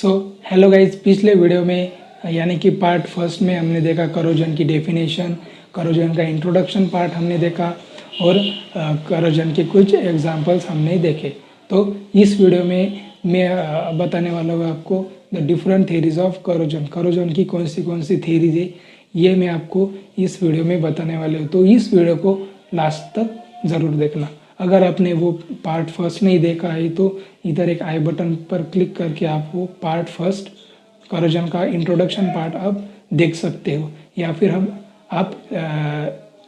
So hello guys, पिछले video में यानी कि पार्ट फर्स्ट में हमने देखा करोजन की डेफिनेशन, करोजन का इंट्रोडक्शन पार्ट हमने देखा और करोजन के कुछ एग्जांपल्स हमने देखे। तो इस वीडियो में मैं बताने वाला हूँ आपको the different theories of corrosion. Corrosion की कौन सी थेरीज है ये मैं आपको इस वीडियो में बताने वाले हूँ। तो इस वीडियो को लास्ट तक ज़रूर देखना। अगर आपने वो पार्ट फर्स्ट नहीं देखा है तो इधर एक आई बटन पर क्लिक करके आप वो पार्ट फर्स्ट करोजन का इंट्रोडक्शन पार्ट आप देख सकते हो, या फिर आप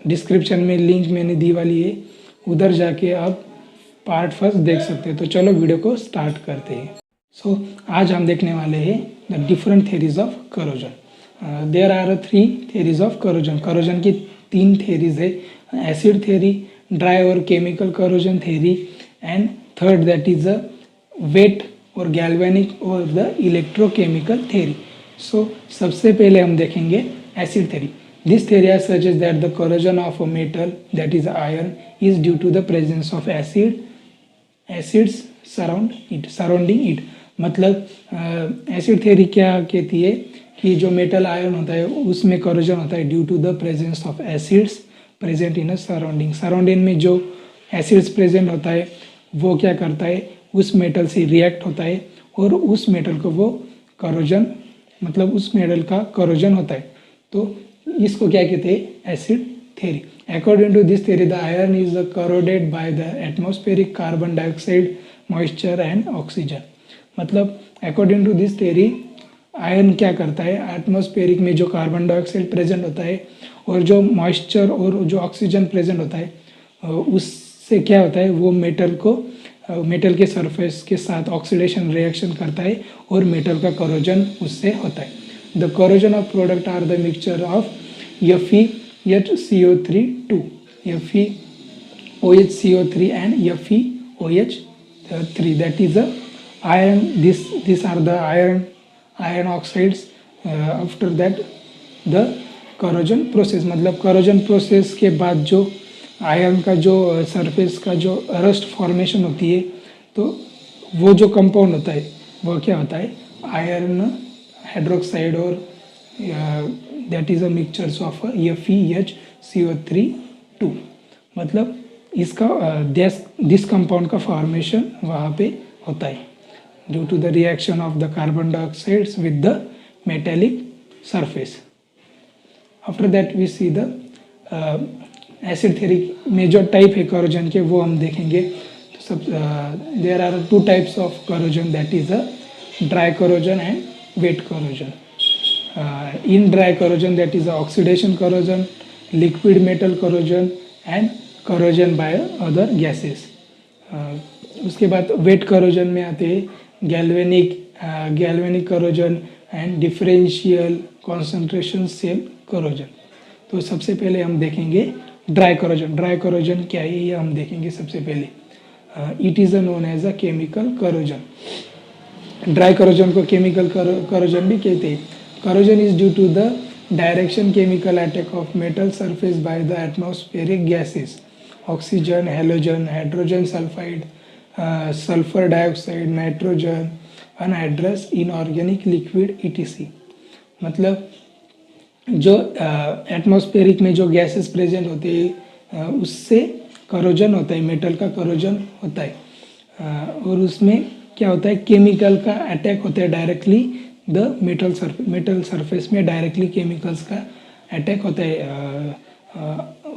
डिस्क्रिप्शन में लिंक मैंने दी वाली है, उधर जाके आप पार्ट फर्स्ट देख सकते हो। तो चलो वीडियो को स्टार्ट करते हैं। सो आज हम देखने वाले हैं the different theories of corrosion. There are 3 theories of corrosion. Corrosion की 3 थेरीज है, एसिड थेरी, ड्राई और chemical corrosion theory, and third that is a wet or galvanic or the electrochemical theory. So सबसे पहले हम देखेंगे acid theory. This theory suggest that the corrosion of a metal that is iron is due to the presence of acids surrounding it. मतलब acid theory क्या कहती है कि जो मेटल आयरन होता है उसमें करोजन होता है due to the presence of acids present in a surrounding में जो एसिड्स प्रेजेंट होता है वो क्या करता है, उस मेटल से रिएक्ट होता है और उस मेटल को वो करोजन, मतलब उस मेटल का करोजन होता है। तो इसको क्या कहते हैं, acid theory. According to this theory the iron is corroded by the atmospheric carbon dioxide, moisture and oxygen. मतलब according to this theory iron क्या करता है, एटमॉस्फेरिक में जो कार्बन डाइऑक्साइड प्रेजेंट होता है और जो मॉइस्चर और जो ऑक्सीजन प्रेजेंट होता है उससे क्या होता है, वो मेटल के सरफेस के साथ ऑक्सीडेशन रिएक्शन करता है और मेटल का करोजन उससे होता है। The corrosion of product are the mixture of FeHCO3 FeOHCO3 and FeOH3, that is the iron. These are the iron oxides. After that the corrosion process, मतलब करोजन प्रोसेस के बाद जो आयरन का जो सरफेस का जो रस्ट फॉर्मेशन होती है, तो वो जो कंपाउंड होता है वो क्या होता है, आयरन हाइड्रोक्साइड और that is a mixtures of FeHCO3 मतलब इसका दिस कंपाउंड का फॉर्मेशन वहाँ पे होता है due to the reaction of the carbon dioxides with the metallic surface. After that we see the acid theory में जो टाइप है करोजन के वो हम देखेंगे। तो सब there are 2 types of corrosion, that is a dry corrosion and wet corrosion. In dry corrosion that is oxidation corrosion, liquid metal corrosion and corrosion by other gases. उसके बाद वेट करोजन में आते हैं galvanic corrosion and differential concentration cell corrosion. तो सबसे पहले हम देखेंगे ड्राई करोजन। ड्राई करोजन क्या है ये हम देखेंगे सबसे पहले। It is known as a chemical corrosion. Dry corrosion को केमिकल करोजन भी कहते हैं। Corrosion is due to the direction chemical attack of metal surface by the atmospheric gases, oxygen, halogen, hydrogen sulphide, sulphur dioxide, nitrogen, anhydrous inorganic liquid etc। मतलब जो atmospheric में जो gases present होते हैं उससे करोजन होता है, मेटल का करोजन होता है। और उसमें क्या होता है, केमिकल का अटैक होता है डायरेक्टली द मेटल सरफेस में डायरेक्टली केमिकल्स का अटैक होता है।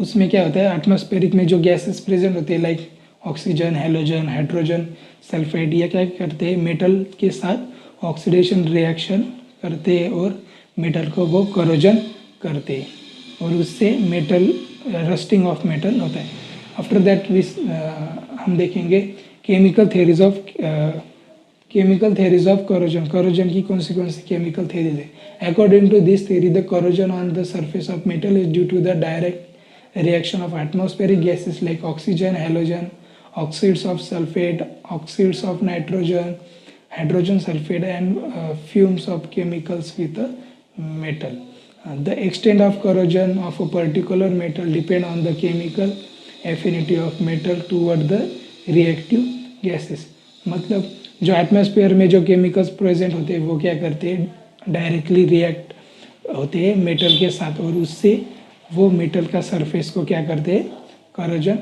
उसमें क्या होता है, एटमॉस्फेरिक में जो गैसेस प्रेजेंट होते हैं like oxygen, halogen, hydrogen sulphide, ये क्या करते हैं, मेटल के साथ ऑक्सीडेशन रिएक्शन करते हैं और मेटल को वो करोजन करते हैं और उससे मेटल रस्टिंग ऑफ मेटल होता है। आफ्टर दैट हम देखेंगे chemical theories of corrosion. Corrosion की कौन सी केमिकल थेरीज है। According to this theory the corrosion on the surface of metal is due to the direct reaction of atmospheric gases like oxygen, halogen, oxides of sulfate, oxides of nitrogen, hydrogen sulfate and fumes of chemicals with a metal. The extent of corrosion of a particular metal depend on the chemical affinity of metal toward the reactive gases. मतलब जो atmosphere में जो chemicals present होते हैं वो क्या करते हैं, डायरेक्टली रिएक्ट होते हैं मेटल के साथ और उससे वो मेटल का सरफेस को क्या करते हैं, करोजन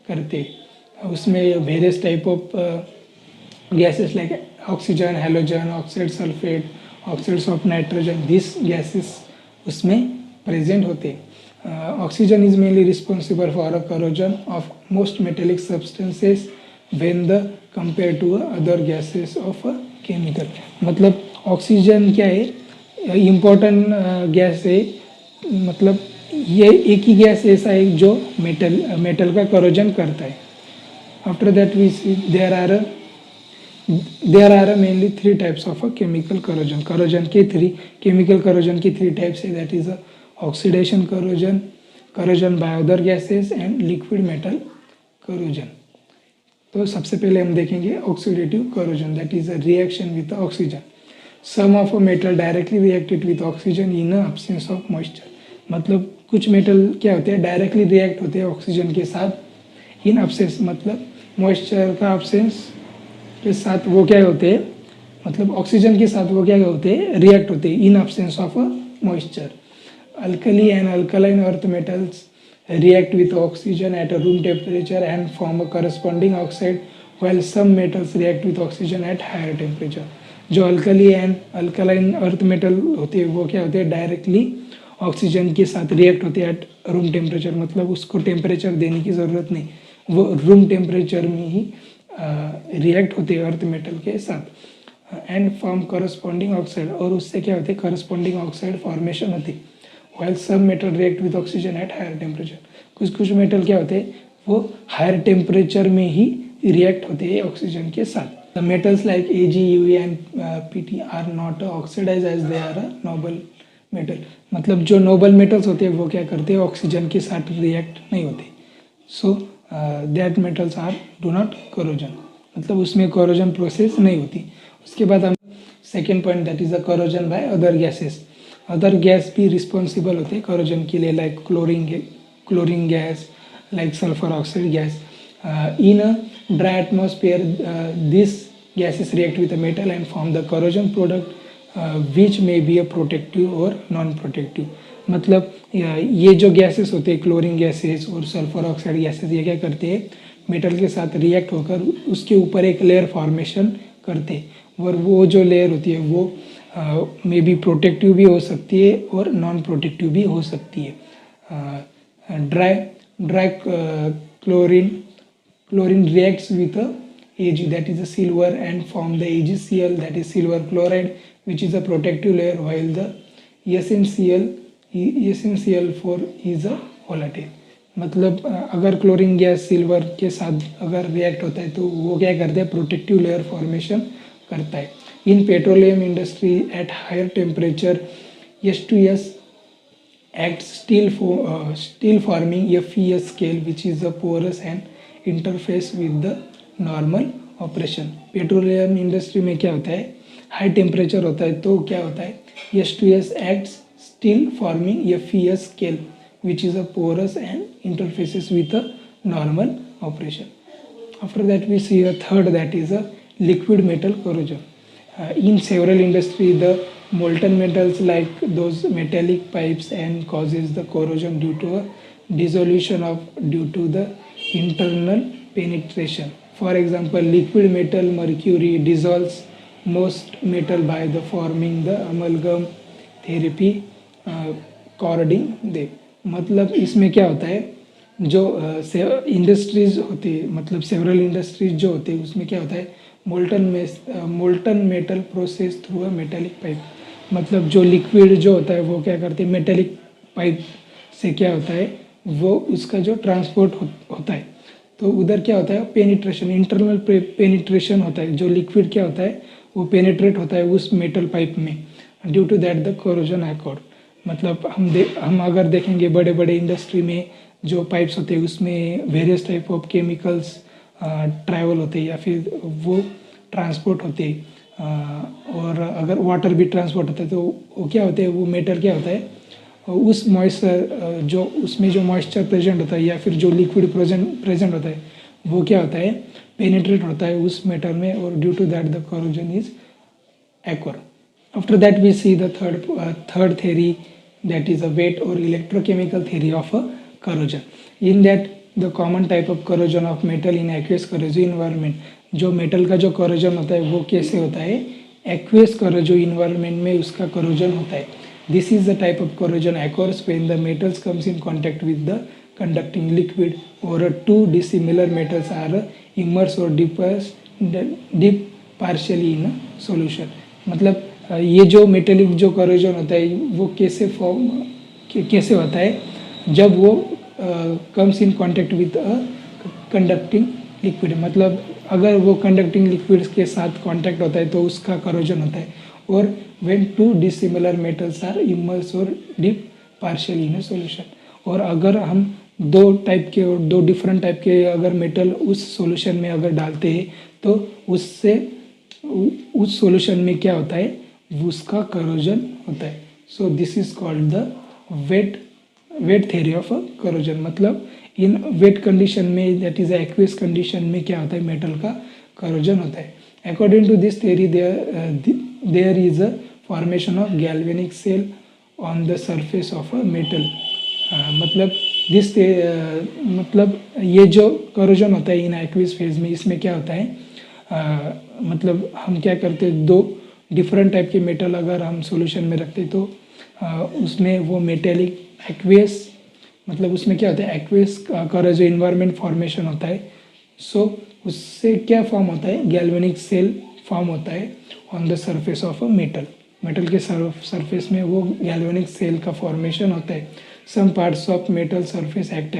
करते हैं। उसमें various type of gases like oxygen, halogen, oxide sulphate, oxides of nitrogen, this gases उसमें प्रेजेंट होते हैं। Oxygen is mainly responsible for a corrosion of most metallic substances when the compare to other gases of a chemical. मतलब oxygen क्या है, important gas है, मतलब ये एक ही गैस ऐसा है जो मेटल का करोजन करता है। After that we see there are mainly 3 types of a chemical corrosion. Corrosion के 3 केमिकल करोजन की 3 टाइप्स है, that is oxidation corrosion, corrosion by other gases and liquid metal corrosion. तो सबसे पहले हम देखेंगे oxidative corrosion, that is a reaction with oxygen. Some of a metal directly reacted with oxygen in absence of moisture. मतलब कुछ metal क्या होते हैं, डायरेक्टली रिएक्ट होते हैं ऑक्सीजन के साथ इन अब्सेंस, मतलब मॉइस्चर का अब्सेंस के साथ वो क्या होते हैं, मतलब ऑक्सीजन के साथ वो क्या होते हैं, रिएक्ट होते हैं इन absence of a moisture. Alkali and alkaline earth metals react with oxygen at a room temperature and form a corresponding oxide, while some metals react with oxygen at higher temperature. जो alkali and alkaline earth metal होते हैं वो क्या होते हैं, directly oxygen के साथ react होते हैं एट रूम टेम्परेचर, मतलब उसको टेम्परेचर देने की ज़रूरत नहीं, वो रूम टेम्परेचर में ही रिएक्ट होते हैं अर्थ मेटल के साथ एंड फॉर्म करस्पॉन्डिंग ऑक्साइड, और उससे क्या होते हैं, करस्पॉन्डिंग ऑक्साइड फॉर्मेशन होती है। While some metal react with oxygen at higher temperature, कुछ मेटल क्या होते हैं, वो हायर टेम्परेचर में ही रिएक्ट होते हैं ऑक्सीजन के साथ। The metals like Ag, Ue and Pt are not oxidise as they are a noble metal. मतलब जो नोबल मेटल्स होते हैं वो क्या करते हैं, ऑक्सीजन के साथ रिएक्ट नहीं होते, so that metals are do not corrosion, मतलब उसमें करोजन प्रोसेस नहीं होती। उसके बाद हम second point, that is the corrosion by other gases. Other gas भी रिस्पॉन्सिबल होते हैं करोजन के लिए, like chlorine gas, like sulphur oxide gas. In a dry atmosphere this gases react with the metal and form the corrosion product which may be a protective or non protective. मतलब ये जो gases होते हैं, chlorine gases और sulphur oxide gases, ये क्या करते हैं, मेटल के साथ रिएक्ट होकर उसके ऊपर एक लेयर फॉर्मेशन करते हैं, और वो जो लेयर होती है वो मे बी प्रोटेक्टिव भी हो सकती है और नॉन प्रोटेक्टिव भी हो सकती है। Dry chlorine reacts with Ag, that is a silver, and form the AgCl, that is silver chloride, which is a protective layer, while the SnCl4 is a volatile। मतलब अगर क्लोरीन गैस सिल्वर के साथ अगर react होता है तो वो क्या करता है, प्रोटेक्टिव लेयर फॉर्मेशन करता है। In petroleum industry at higher temperature H2S acts still forming FeS scale, which is a porous and interface with the normal operation. Petroleum industry में क्या होता है, हाई टेम्परेचर होता है तो क्या होता है, H2S acts still forming FeS scale, which is a porous and interfaces with a normal operation. After that we see a third, that is a liquid metal corrosion. In several industries the molten metals like those metallic pipes and causes the corrosion due to a dissolution due to the internal penetration. For example, liquid metal mercury dissolves most metal by the forming the amalgam therapy corroding them। मतलब इसमें क्या होता है, जो industries होती है, मतलब several industries जो होते हैं उसमें क्या होता है, molten metal process through a metallic pipe. मतलब जो लिक्विड जो होता है वो क्या करते हैं, मेटेलिक पाइप से क्या होता है, वो उसका जो ट्रांसपोर्ट होता है, तो उधर क्या होता है, पेनिट्रेशन, इंटरनल पेनिट्रेशन होता है, जो लिक्विड क्या होता है वो पेनिट्रेट होता है उस मेटल पाइप में, due to that the corrosion occurred. मतलब हम अगर देखेंगे बड़े बड़े इंडस्ट्री में जो पाइप्स होते हैं उसमें various type of chemicals travel होते हैं या फिर वो ट्रांसपोर्ट होते हैं, और अगर वाटर भी ट्रांसपोर्ट होता है तो वो क्या होते हैं, वो मेटल क्या होता है, उस मॉइस्चर जो उसमें जो मॉइस्चर प्रेजेंट होता है या फिर जो लिक्विड प्रेजेंट होता है वो क्या होता है, पेनिट्रेट होता है उस मेटल में, और due to that the corrosion is occur. After that we see the third theory, that is a wet or electrochemical theory of a corrosion. In that the common type of corrosion of metal in aqueous corrosive environment, जो metal का जो corrosion होता है वो कैसे होता है, aqueous corrosive environment में उसका corrosion होता है. This is the type of corrosion occurs when the metals comes in contact with the conducting liquid or two dissimilar metals are immersed or dip partially in a solution. मतलब ये जो metallic जो corrosion होता है वो कैसे होता है, जब वो comes in contact with a conducting liquid. मतलब अगर वो कंडक्टिंग लिक्विड्स के साथ कांटेक्ट होता है तो उसका करोजन होता है. और when two dissimilar metals are immerse और dip partially in a solution. और अगर हम दो टाइप के और दो डिफरेंट टाइप के अगर मेटल उस सॉल्यूशन में अगर डालते हैं तो उससे उस सॉल्यूशन में क्या होता है, उसका करोजन होता है. So this is called the wet theory of a corrosion. मतलब इन वेट कंडीशन में, दैट इज एक्वियस कंडीशन में क्या होता है, मेटल का करोजन होता है. According to this theory there is a formation of galvanic cell on the surface of a metal. मतलब मतलब ये जो करोजन होता है इन एक्वियस फेज में, इसमें क्या होता है, मतलब हम क्या करते हैं, दो डिफरेंट टाइप के मेटल अगर हम सॉल्यूशन में रखते तो उसमें वो मेटेलिक एक्वियस, मतलब उसमें क्या होता है, एक्वियस का जो इन्वायरमेंट फॉर्मेशन होता है. सो उससे क्या फॉर्म होता है, गैल्वेनिक सेल फॉर्म होता है on the surface of a metal. Metal के सरफेस में वो गैल्वेनिक सेल का फॉर्मेशन होता है. Some parts of metal surface act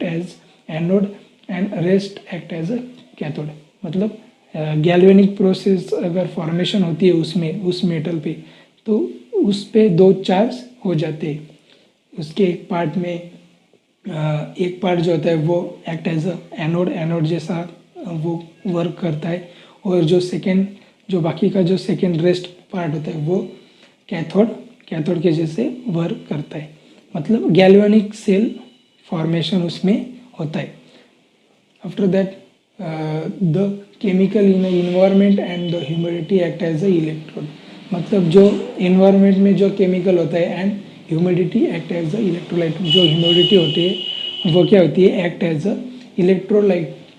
as anode and rest act as a cathode. मतलब गैल्वेनिक प्रोसेस अगर फॉर्मेशन होती है उसमें, उस मेटल पे, तो उस पे दो चार्ज हो जाते हैं. उसके एक पार्ट में एक पार्ट जो होता है वो एक्ट एज अ एनोड जैसा वो वर्क करता है. और जो बाकी का जो सेकेंड रेस्ट पार्ट होता है वो कैथोड के जैसे वर्क करता है. मतलब गैल्वेनिक सेल फॉर्मेशन उसमें होता है. After that the chemical in environment and the humidity act as a electrode. मतलब जो इन्वायरमेंट में जो केमिकल होता है and humidity act as a electrolyte. जो ह्यूमिडिटी होती है वो क्या होती है, एक्ट एज अ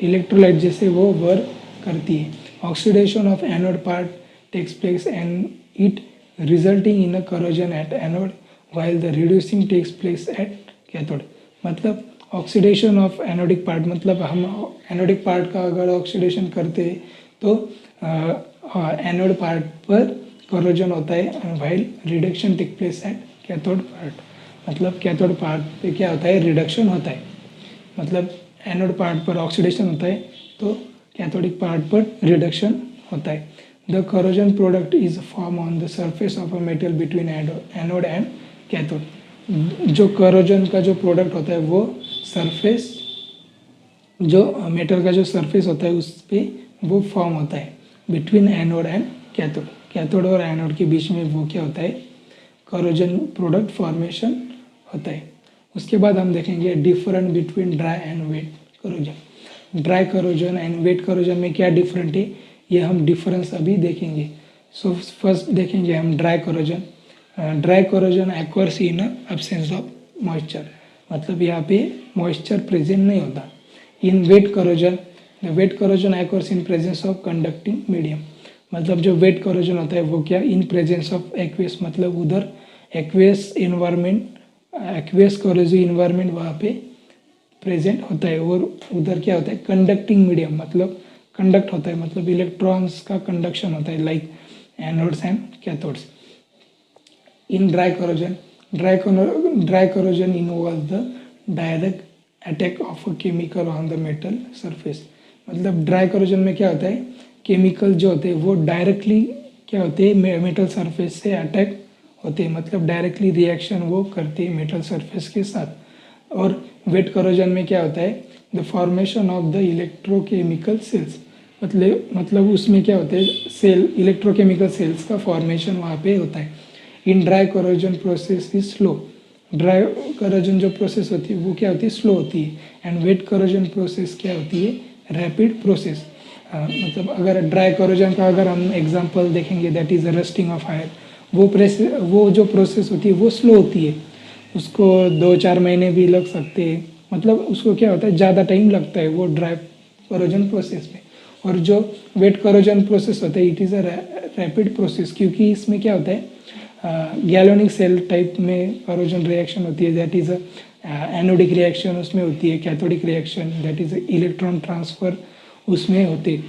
इलेक्ट्रोलाइट जैसे वो वर्क करती है. Oxidation of anode part takes place and it resulting in a corrosion at anode while the reducing takes place at cathode. मतलब ऑक्सीडेशन ऑफ एनोडिक पार्ट, मतलब हम एनोडिक पार्ट का अगर oxidation करते हैं तो एनोड पार्ट पर करोजन होता है, while reduction take place at cathode part. मतलब कैथोड पार्ट पे क्या होता है, रिडक्शन होता है. मतलब एनोड पार्ट पर ऑक्सीडेशन होता है तो कैथोडिक पार्ट पर रिडक्शन होता है. The corrosion product is form on the surface of a metal between anode and cathode. जो करोजन का जो प्रोडक्ट होता है वो सरफेस, जो मेटल का जो सरफेस होता है उस पर वो फॉर्म होता है between anode and cathode. Cathode और एनोड के बीच में वो क्या होता है, करोजन प्रोडक्ट फॉर्मेशन होता है. उसके बाद हम देखेंगे different between dry and wet corrosion. Dry corrosion and wet corrosion में क्या डिफरेंट है, ये हम डिफरेंस अभी देखेंगे. सो फर्स्ट देखेंगे हम dry corrosion. Dry corrosion occurs in absence of moisture. मतलब यहाँ पे मॉइस्चर प्रेजेंट नहीं होता. In wet corrosion, the wet corrosion occurs in presence of conducting medium. मतलब जो वेट करोजन होता है वो क्या, इन प्रेजेंस ऑफ एक्वेस. मतलब उधर एक्वेस इन्वायरमेंट, एक्वेस करोजिव इन्वायरमेंट वहाँ पे प्रेजेंट होता है. और उधर क्या होता है, कंडक्टिंग मीडियम. मतलब कंडक्ट होता है, मतलब इलेक्ट्रॉन्स का कंडक्शन होता है, like anodes and cathodes. In dry corrosion involves the direct attack of a chemical on the metal surface. मतलब ड्राई corrosion में क्या होता है, केमिकल जो होते हैं वो डायरेक्टली क्या होते हैं, मेटल सरफेस से अटैक होते हैं. मतलब डायरेक्टली रिएक्शन वो करते हैं मेटल सरफेस के साथ. और वेट corrosion में क्या होता है, the formation of the electrochemical cells. मतलब उसमें क्या होता है, सेल, इलेक्ट्रोकेमिकल सेल्स का फॉर्मेशन वहाँ पे होता है. In dry corrosion process is slow. Dry corrosion जो प्रोसेस होती है वो क्या होती है, स्लो होती है। एंड वेट करोजन प्रोसेस क्या होती है, रैपिड प्रोसेस। मतलब अगर ड्राई करोजन का अगर हम एग्जांपल देखेंगे, that is rusting of iron, वो जो प्रोसेस होती है वो स्लो होती है, उसको 2-4 महीने भी लग सकते हैं। मतलब उसको क्या होता है, ज़्यादा टाइम लगता है वो ड्राई करोजन प्रोसेस में। और जो वेट करोजन प्रोसेस होता है, it is a rapid process, क्योंकि इसमें क्या होता है, गैलोनिक सेल टाइप में करोजन रिएक्शन होती है, दैट इज़ एनोडिक रिएक्शन उसमें होती है, cathodic reaction that is electron transfer उसमें होते।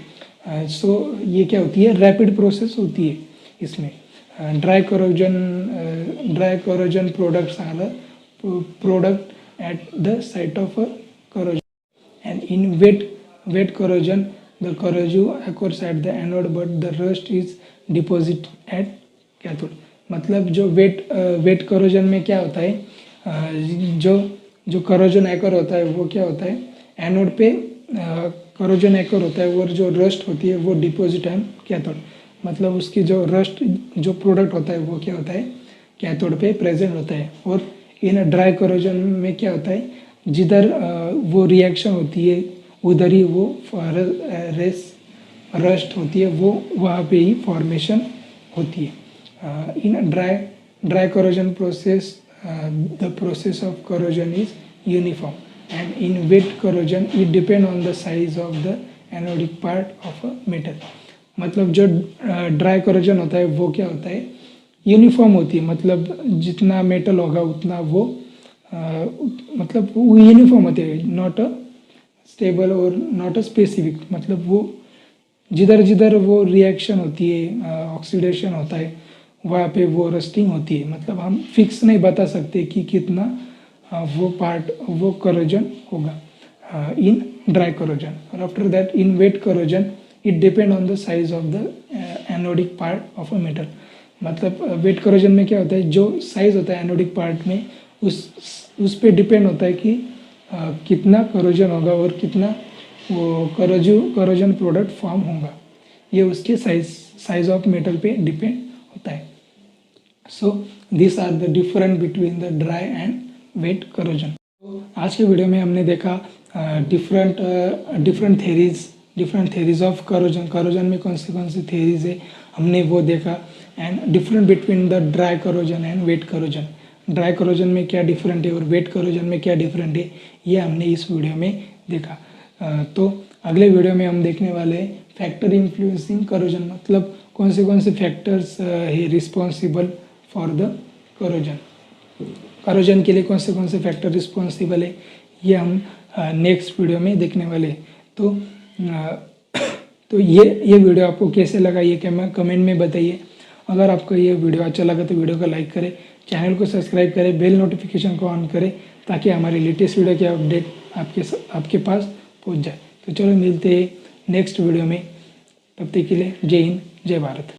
सो ये क्या होती है, रैपिड प्रोसेस होती है इसमें। Dry corrosion products are product at the site of corrosion. And in wet corrosion, the corrosive occurs at the anode, but the rust is deposited at cathode. मतलब जो वेट करोजन में क्या होता है, जो करोजन एकर होता है वो क्या होता है, एनोड पे करोजन एकर होता है, और जो रस्ट होती है वो डिपोजिट है कैथोड। मतलब उसकी जो रस्ट जो प्रोडक्ट होता है वो क्या होता है, कैथोड पे प्रेजेंट होता है। और इन ड्राई करोजन में क्या होता है, जिधर वो रिएक्शन होती है उधर ही वो रस्ट होती है, वो वहाँ पे ही फॉर्मेशन होती है। In dry corrosion process, the process of corrosion is uniform, and in wet corrosion it depend on the size of the anodic part of a metal. मतलब जो ड्राई करोजन होता है वो क्या होता है, यूनिफॉर्म होती है। मतलब जितना मेटल होगा उतना वो मतलब वो यूनिफॉर्म होते हैं, नॉट अ स्टेबल और नॉट अ स्पेसिफिक। मतलब वो जिधर जिधर वो रिएक्शन होती है, ऑक्सीडेशन होता है, वहाँ पे वो रस्टिंग होती है। मतलब हम फिक्स नहीं बता सकते कि कितना वो करोजन होगा इन ड्राई करोजन। और after that in wet corrosion it depend on the size of the anodic part of a metal. मतलब वेट करोजन में क्या होता है, जो साइज होता है एनोडिक पार्ट में उस पे डिपेंड होता है कि कितना करोजन होगा और कितना वो करोजन प्रोडक्ट फॉर्म होगा। ये उसके साइज ऑफ मेटल पे डिपेंड होता है। So this are the different between the dry and wet corrosion. आज के वीडियो में हमने देखा डिफरेंट थेरीज ऑफ करोजन में कौन से थेरीज है हमने वो देखा। And different between the dry corrosion and wet corrosion, dry corrosion में क्या डिफरेंट है और वेट करोजन में क्या डिफरेंट है, ये हमने इस वीडियो में देखा। तो अगले वीडियो में हम देखने वाले हैं फैक्टर इन्फ्लुएंसिंग करोजन, मतलब कौन से फैक्टर्स है रिस्पॉन्सिबल फॉर द करोजन के लिए कौन से फैक्टर रिस्पॉन्सिबल है, ये हम नेक्स्ट वीडियो में देखने वाले हैं। तो ये वीडियो आपको कैसे लगा ये कमेंट में बताइए। अगर आपको ये वीडियो अच्छा लगा तो वीडियो को लाइक करें, चैनल को सब्सक्राइब करें, बेल नोटिफिकेशन को ऑन करें ताकि हमारी लेटेस्ट वीडियो की अपडेट आपके पास पहुंच जाए। तो चलो मिलते हैं नेक्स्ट वीडियो में, तब तक के लिए जय हिंद जय भारत।